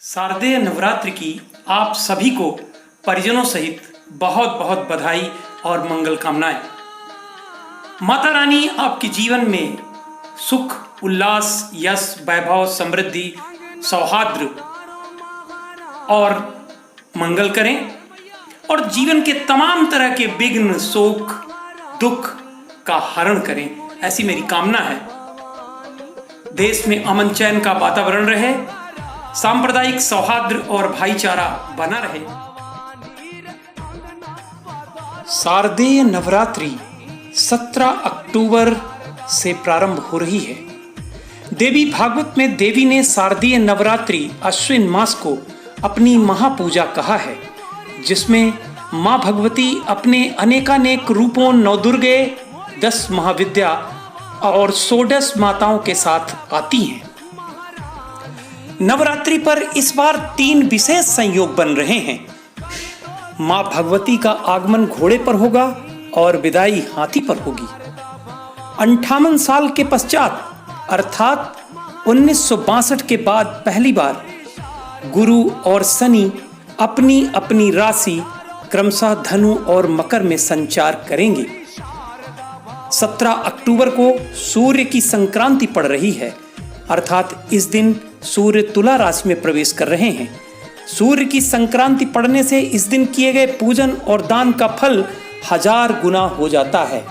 शारदीय नवरात्र की आप सभी को परिजनों सहित बहुत बहुत बधाई और मंगल कामनाएं। माता रानी आपके जीवन में सुख, उल्लास, यश, वैभव, समृद्धि, सौहार्द और मंगल करें और जीवन के तमाम तरह के विघ्न, शोक, दुख का हरण करें, ऐसी मेरी कामना है। देश में अमन चैन का वातावरण रहे, सांप्रदायिक सौहार्द और भाईचारा बना रहे। शारदीय नवरात्रि 17 अक्टूबर से प्रारंभ हो रही है। देवी भागवत में देवी ने शारदीय नवरात्रि अश्विन मास को अपनी महापूजा कहा है, जिसमें मां भगवती अपने अनेकानेक रूपों, नवदुर्गे, 10 महाविद्या और 16 माताओं के साथ आती हैं। नवरात्रि पर इस बार 3 विशेष संयोग बन रहे हैं। मां भगवती का आगमन घोड़े पर होगा और विदाई हाथी पर होगी। 58 साल के पश्चात अर्थात 1962 के बाद पहली बार गुरु और शनि अपनी अपनी राशि क्रमशः धनु और मकर में संचार करेंगे। 17 अक्टूबर को सूर्य की संक्रांति पड़ रही है, अर्थात इस दिन सूर्य तुला राशि में प्रवेश कर रहे हैं। सूर्य की संक्रांति पड़ने से इस दिन किए गए पूजन और दान का फल 1000 गुना हो जाता है।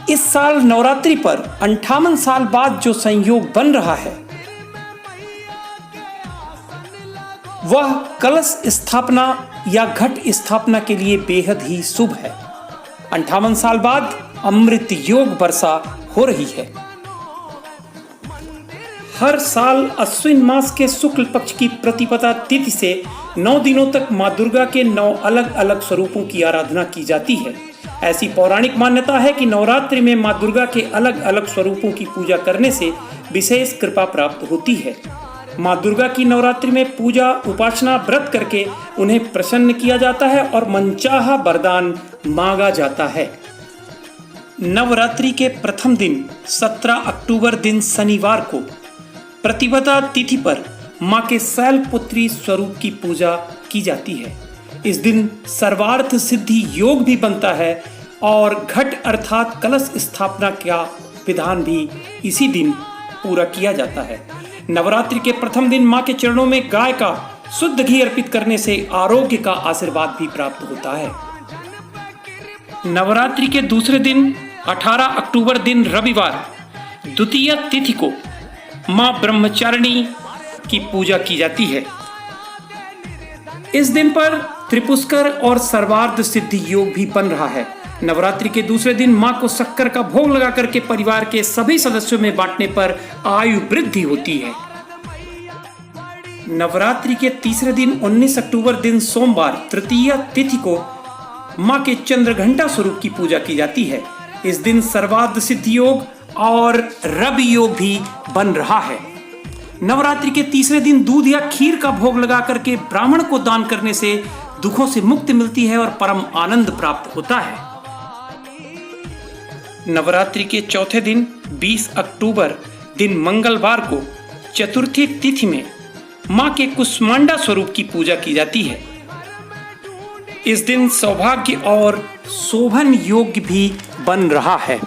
इस साल नवरात्रि पर 58 साल बाद जो संयोग बन रहा है वह कलश स्थापना या घट स्थापना के लिए बेहद ही शुभ है। 58 साल बाद अमृत योग वर्षा हो रही है। हर साल अश्विन मास के शुक्ल पक्ष की प्रतिपदा तिथि से 9 दिनों तक मां दुर्गा के 9 अलग अलग स्वरूपों की आराधना की जाती है। ऐसी पौराणिक मान्यता है कि नवरात्रि में मां दुर्गा के अलग अलग स्वरूपों की पूजा करने से विशेष कृपा प्राप्त होती है। मां दुर्गा की नवरात्रि में पूजा, उपासना, व्रत करके उन्हें प्रसन्न किया जाता है और मनचाहा वरदान मांगा जाता है। नवरात्रि के प्रथम दिन 17 अक्टूबर दिन शनिवार को प्रतिपदा तिथि पर मां के शैलपुत्री स्वरूप की पूजा की जाती है। इस दिन सर्वार्थ सिद्धि योग भी बनता है और घट अर्थात कलश स्थापना का विधान भी इसी दिन पूरा किया जाता है। नवरात्रि के प्रथम दिन मां के चरणों में गाय का शुद्ध घी अर्पित करने से आरोग्य का आशीर्वाद भी प्राप्त होता है। नवरात्रि के दूसरे दिन 18 अक्टूबर दिन रविवार द्वितीय तिथि को मां ब्रह्मचारिणी की पूजा की जाती है। इस दिन पर त्रिपुष्कर और सर्वार्थ सिद्धि योग भी बन रहा है। नवरात्रि के दूसरे दिन मां को शक्कर का भोग लगा करके परिवार के सभी सदस्यों में बांटने पर आयु वृद्धि होती है। नवरात्रि के तीसरे दिन 19 अक्टूबर दिन सोमवार तृतीय तिथि को मां के चंद्रघंटा स्वरूप की पूजा की जाती है। इस दिन सर्वार्थ सिद्धि योग और रवि योग भी बन रहा है। नवरात्रि के तीसरे दिन दूध या खीर का भोग लगा करके ब्राह्मण को दान करने से दुखों से मुक्ति मिलती है और परम आनंद प्राप्त होता है। नवरात्रि के चौथे दिन 20 अक्टूबर दिन मंगलवार को चतुर्थी तिथि में मां के कुष्मांडा स्वरूप की पूजा की जाती है। इस दिन सौभाग्य और शोभन योग भी बन रहा है।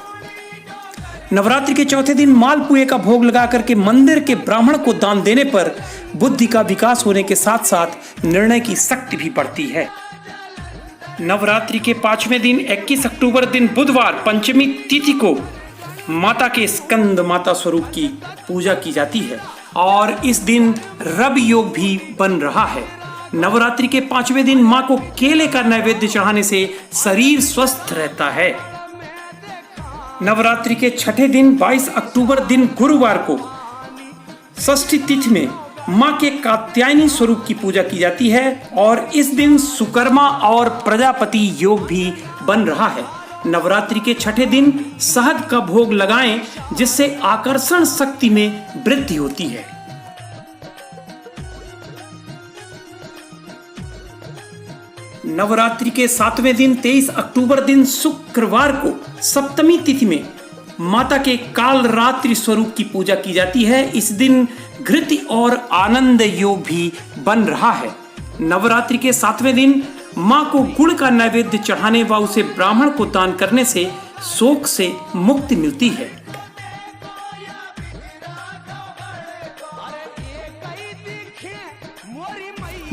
नवरात्रि के चौथे दिन मालपुए का भोग लगा करके मंदिर के ब्राह्मण को दान देने पर बुद्धि का विकास होने के साथ साथ निर्णय की शक्ति भी बढ़ती है। नवरात्रि के 5वें दिन 21 अक्टूबर दिन बुधवार पंचमी तिथि को माता के स्कंद माता स्वरूप की पूजा की जाती है और इस दिन रवि योग भी बन रहा है। नवरात्रि के 5वें दिन मां को केले का नैवेद्य चढ़ाने से शरीर स्वस्थ रहता है। नवरात्रि के छठे दिन 22 अक्टूबर दिन गुरुवार को षष्ठी तिथि में मां के कात्यायनी स्वरूप की पूजा की जाती है और इस दिन सुकर्मा और प्रजापति योग भी बन रहा है। नवरात्रि के छठे दिन शहद का भोग लगाएं, जिससे आकर्षण शक्ति में वृद्धि होती है। नवरात्रि के 7वें दिन 23 अक्टूबर दिन शुक्रवार को सप्तमी तिथि में माता के काल रात्रि स्वरूप की पूजा की जाती है। इस दिन घृति और आनंद योग भी बन रहा है। नवरात्रि के 7वें दिन मां को गुड़ का नैवेद्य चढ़ाने व उसे ब्राह्मण को दान करने से शोक से मुक्ति मिलती है।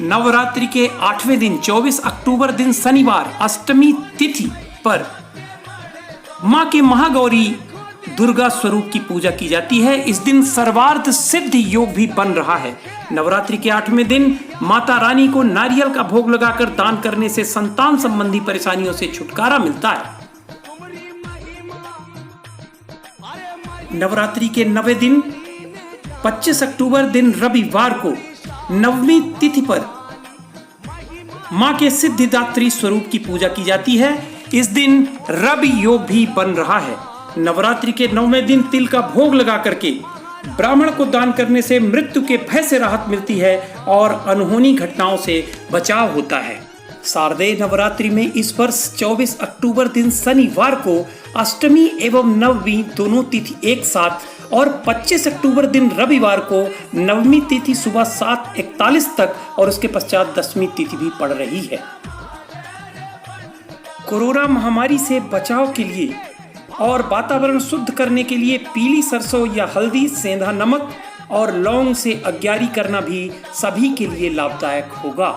नवरात्रि के 8वें दिन 24 अक्टूबर दिन शनिवार अष्टमी तिथि पर मां के महागौरी दुर्गा स्वरूप की पूजा की जाती है। इस दिन सर्वार्थ सिद्ध योग भी बन रहा है। नवरात्रि के 8वें दिन माता रानी को नारियल का भोग लगाकर दान करने से संतान संबंधी परेशानियों से छुटकारा मिलता है। नवरात्रि के 9वें दिन 25 अक्टूबर दिन रविवार को नवमी तिथि पर मां के सिद्धिदात्री स्वरूप की पूजा की जाती है। इस दिन रवि योग भी बन रहा है। नवरात्रि के 9वें दिन तिल का भोग लगा करके ब्राह्मण को दान करने से मृत्यु के भय से राहत मिलती है और अनहोनी घटनाओं से बचाव होता है। शारदीय नवरात्रि में इस वर्ष 24 अक्टूबर दिन शनिवार को अष्टमी एवं नवमी दोनों तिथि एक साथ और 25 अक्टूबर दिन रविवार को नवमी तिथि सुबह 7:41 तक और उसके पश्चात 10वीं तिथि भी पड़ रही है। कोरोना महामारी से बचाव के लिए और वातावरण शुद्ध करने के लिए पीली सरसों या हल्दी, सेंधा नमक और लौंग से अग्यारी करना भी सभी के लिए लाभदायक होगा।